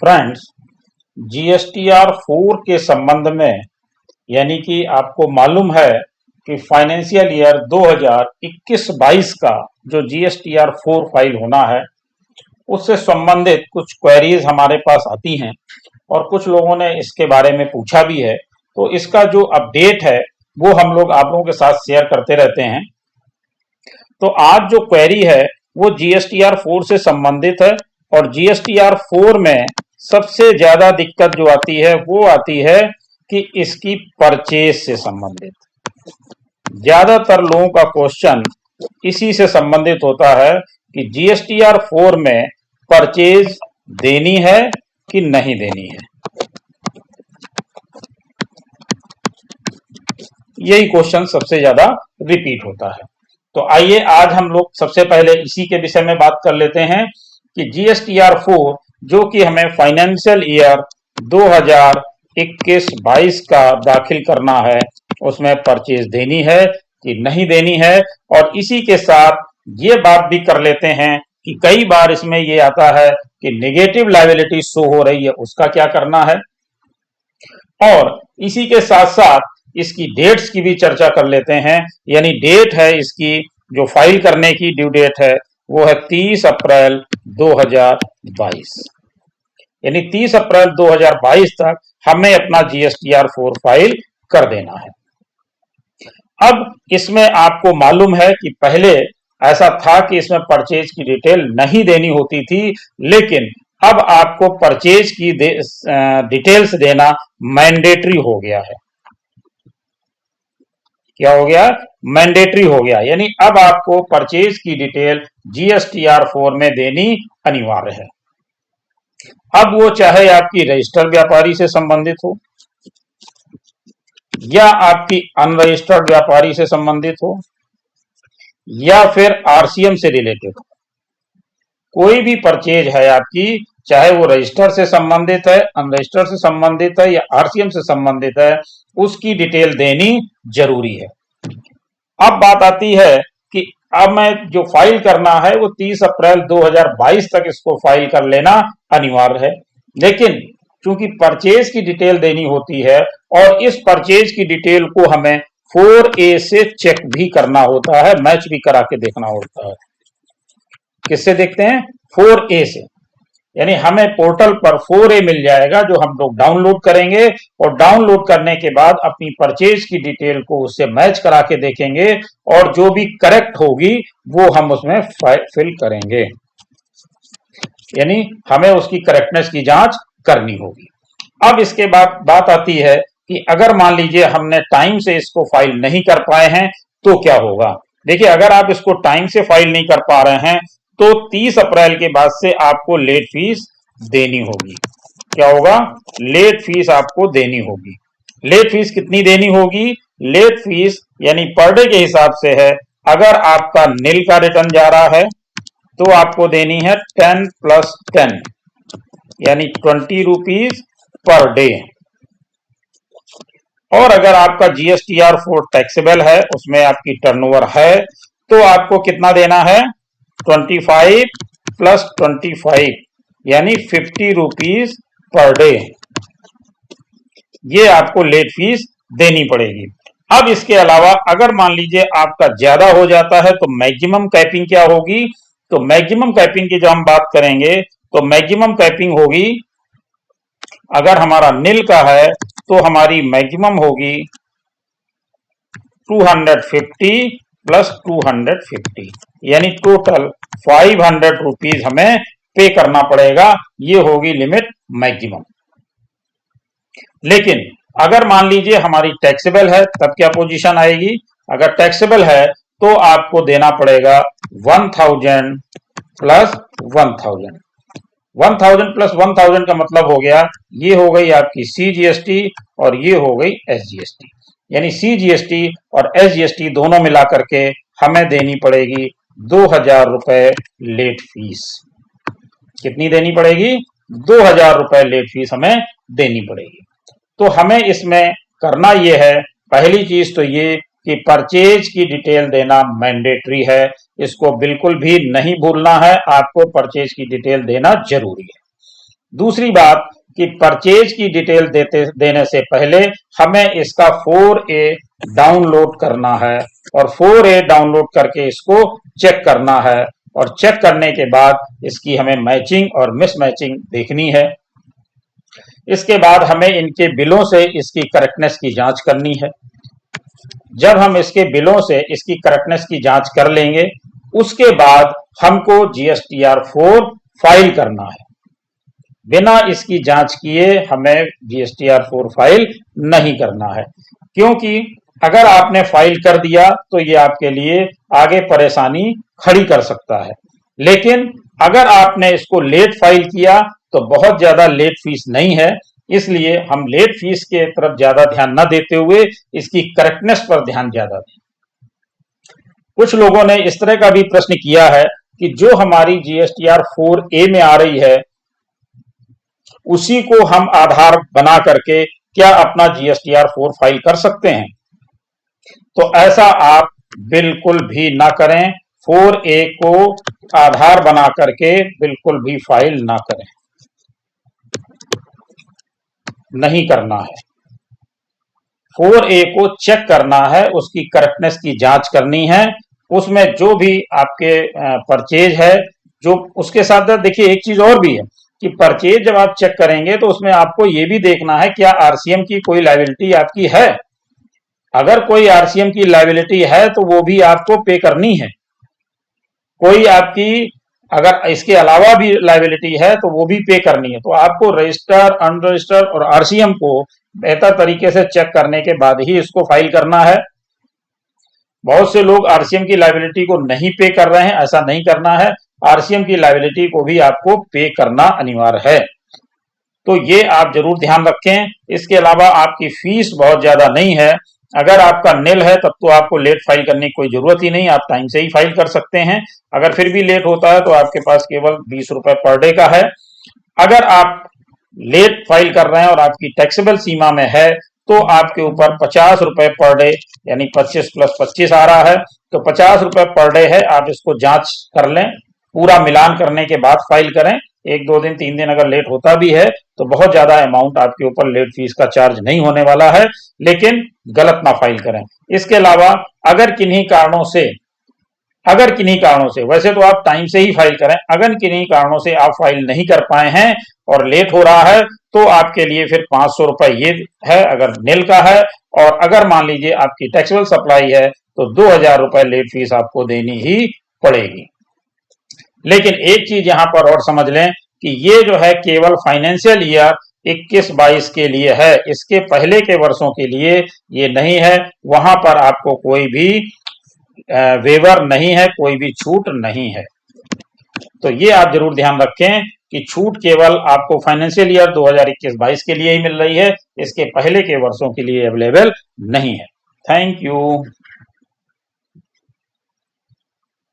Friends, GSTR 4 के संबंध में यानी कि आपको मालूम है कि फाइनेंशियल ईयर 2021-22 का जो जीएसटीआर 4 फाइल होना है उससे संबंधित कुछ क्वेरीज हमारे पास आती हैं और कुछ लोगों ने इसके बारे में पूछा भी है। तो इसका जो अपडेट है वो हम लोग आप लोगों के साथ शेयर करते रहते हैं। तो आज जो क्वेरी है वो जीएसटीआर 4 से संबंधित है और जीएसटीआर 4 में सबसे ज्यादा दिक्कत जो आती है वो आती है कि इसकी परचेज से संबंधित। ज्यादातर लोगों का क्वेश्चन इसी से संबंधित होता है कि जीएसटीआर 4 में परचेज देनी है कि नहीं देनी है। यही क्वेश्चन सबसे ज्यादा रिपीट होता है। तो आइए आज हम लोग सबसे पहले इसी के विषय में बात कर लेते हैं कि जीएसटीआर 4 जो कि हमें फाइनेंशियल ईयर 2021-22 का दाखिल करना है उसमें परचेज देनी है कि नहीं देनी है। और इसी के साथ ये बात भी कर लेते हैं कि कई बार इसमें ये आता है कि नेगेटिव लायबिलिटी शो हो रही है, उसका क्या करना है। और इसी के साथ साथ इसकी डेट्स की भी चर्चा कर लेते हैं। यानी डेट है इसकी जो फाइल करने की ड्यू डेट है वो है 30 अप्रैल 2022। यानी 30 अप्रैल 2022 तक हमें अपना जीएसटीआर 4 फाइल कर देना है। अब इसमें आपको मालूम है कि पहले ऐसा था कि इसमें परचेज की डिटेल नहीं देनी होती थी, लेकिन अब आपको परचेज की डिटेल्स देना मैंडेटरी हो गया है। क्या हो गया? मैंडेटरी हो गया। यानी अब आपको परचेज की डिटेल जीएसटीआर 4 में देनी अनिवार्य है। अब वो चाहे आपकी रजिस्टर्ड व्यापारी से संबंधित हो या आपकी अनरजिस्टर्ड व्यापारी से संबंधित हो या फिर आरसीएम से रिलेटेड हो। कोई भी परचेज है आपकी, चाहे वो रजिस्टर से संबंधित है, अनरजिस्टर्ड से संबंधित है या आरसीएम से संबंधित है, उसकी डिटेल देनी जरूरी है। अब बात आती है कि अब मैं जो फाइल करना है वो 30 अप्रैल 2022 तक इसको फाइल कर लेना अनिवार्य है। लेकिन चूंकि परचेज की डिटेल देनी होती है और इस परचेज की डिटेल को हमें 4A से चेक भी करना होता है, मैच भी करा के देखना होता है। किससे देखते हैं? 4A से। यानी हमें पोर्टल पर 4A मिल जाएगा जो हम लोग डाउनलोड करेंगे और डाउनलोड करने के बाद अपनी परचेज की डिटेल को उससे मैच करा के देखेंगे और जो भी करेक्ट होगी वो हम उसमें फिल करेंगे। यानी हमें उसकी करेक्टनेस की जांच करनी होगी। अब इसके बाद बात आती है कि अगर मान लीजिए हमने टाइम से इसको फाइल नहीं कर पाए हैं तो क्या होगा। देखिए, अगर आप इसको टाइम से फाइल नहीं कर पा रहे हैं तो 30 अप्रैल के बाद से आपको लेट फीस देनी होगी। क्या होगा? लेट फीस आपको देनी होगी। लेट फीस कितनी देनी होगी? लेट फीस यानी पर डे के हिसाब से है। अगर आपका नील का रिटर्न जा रहा है तो आपको देनी है 10 + 10 यानी 20 रुपीज पर डे। और अगर आपका जीएसटीआर 4 टैक्सेबल है, उसमें आपकी टर्नओवर है, तो आपको कितना देना है? 25 + 25 यानी 50 रुपीज पर डे। ये आपको लेट फीस देनी पड़ेगी। अब इसके अलावा अगर मान लीजिए आपका ज्यादा हो जाता है तो मैक्सिमम कैपिंग क्या होगी? तो मैक्सिमम कैपिंग की जब हम बात करेंगे तो मैक्सिमम कैपिंग होगी, अगर हमारा नील का है तो हमारी मैक्सिमम होगी 250 + 250 यानी टोटल 500 रुपीज हमें पे करना पड़ेगा। ये होगी लिमिट मैक्सिमम। लेकिन अगर मान लीजिए हमारी टैक्सेबल है तब क्या पोजीशन आएगी? अगर टैक्सेबल है तो आपको देना पड़ेगा 1000 + 1000। 1000 + 1000 का मतलब हो गया, ये हो गई आपकी सीजीएसटी और ये हो गई एसजीएसटी। यानी सीजीएसटी और एसजीएसटी दोनों मिला करके हमें देनी पड़ेगी 2000 रुपए लेट फीस। कितनी देनी पड़ेगी? 2000 रुपए लेट फीस हमें देनी पड़ेगी। तो हमें इसमें करना यह है, पहली चीज तो ये कि परचेज की डिटेल देना मैंडेटरी है। इसको बिल्कुल भी नहीं भूलना है, आपको परचेज की डिटेल देना जरूरी है। दूसरी बात कि परचेज की डिटेल देने से पहले हमें इसका 4A डाउनलोड करना है और 4A डाउनलोड करके इसको चेक करना है और चेक करने के बाद इसकी हमें मैचिंग और मिसमैचिंग देखनी है। इसके बाद हमें इनके बिलों से इसकी करेक्टनेस की जांच करनी है। जब हम इसके बिलों से इसकी करेक्टनेस की जांच कर लेंगे उसके बाद हमको GSTR 4 फाइल करना है। बिना इसकी जांच किए हमें GSTR 4 फाइल नहीं करना है, क्योंकि अगर आपने फाइल कर दिया तो ये आपके लिए आगे परेशानी खड़ी कर सकता है। लेकिन अगर आपने इसको लेट फाइल किया तो बहुत ज्यादा लेट फीस नहीं है, इसलिए हम लेट फीस के तरफ ज्यादा ध्यान न देते हुए इसकी करेक्टनेस पर ध्यान ज्यादा दें। कुछ लोगों ने इस तरह का भी प्रश्न किया है कि जो हमारी GSTR 4A में आ रही है उसी को हम आधार बना करके क्या अपना GSTR 4 फाइल कर सकते हैं? तो ऐसा आप बिल्कुल भी ना करें। 4A को आधार बना करके बिल्कुल भी फाइल ना करें, नहीं करना है। 4A को चेक करना है, उसकी करेक्टनेस की जांच करनी है। उसमें जो भी आपके परचेज है, जो उसके साथ देखिए एक चीज और भी है कि परचेज जब आप चेक करेंगे तो उसमें आपको ये भी देखना है क्या RCM की कोई लायबिलिटी आपकी है। अगर कोई RCM की लायबिलिटी है तो वो भी आपको पे करनी है। कोई आपकी अगर इसके अलावा भी लायबिलिटी है तो वो भी पे करनी है। तो आपको रजिस्टर, अनरजिस्टर और RCM को बेहतर तरीके से चेक करने के बाद ही इसको फाइल करना है। बहुत से लोग RCM की लायबिलिटी को नहीं पे कर रहे हैं, ऐसा नहीं करना है। RCM की लायबिलिटी को भी आपको पे करना अनिवार्य है, तो ये आप जरूर ध्यान रखें। इसके अलावा आपकी फीस बहुत ज्यादा नहीं है। अगर आपका निल है तब तो आपको लेट फाइल करने की कोई जरूरत ही नहीं, आप टाइम से ही फाइल कर सकते हैं। अगर फिर भी लेट होता है तो आपके पास केवल 20 रुपए पर डे का है। अगर आप लेट फाइल कर रहे हैं और आपकी टैक्सेबल सीमा में है तो आपके ऊपर 50 रुपए पर डे यानी 25 + 25 आ रहा है, तो 50 रुपए पर डे है। आप इसको जांच कर लें, पूरा मिलान करने के बाद फाइल करें। 1-2 दिन 3 दिन अगर लेट होता भी है तो बहुत ज्यादा अमाउंट आपके ऊपर लेट फीस का चार्ज नहीं होने वाला है, लेकिन गलत ना फाइल करें। इसके अलावा अगर किन्हीं कारणों से वैसे तो आप टाइम से ही फाइल करें, अगर किन्हीं कारणों से आप फाइल नहीं कर पाए हैं और लेट हो रहा है तो आपके लिए फिर 500 रुपए ये है अगर निल का है, और अगर मान लीजिए आपकी टैक्सेबल सप्लाई है तो 2000 रुपए लेट फीस आपको देनी ही पड़ेगी। लेकिन एक चीज यहां पर और समझ लें कि ये जो है केवल फाइनेंशियल ईयर 21-22 के लिए है, इसके पहले के वर्षों के लिए ये नहीं है। वहां पर आपको कोई भी वेवर नहीं है, कोई भी छूट नहीं है। तो ये आप जरूर ध्यान रखें कि छूट केवल आपको फाइनेंशियल ईयर 2021-22 के लिए ही मिल रही है, इसके पहले के वर्षों के लिए अवेलेबल नहीं है। Thank you.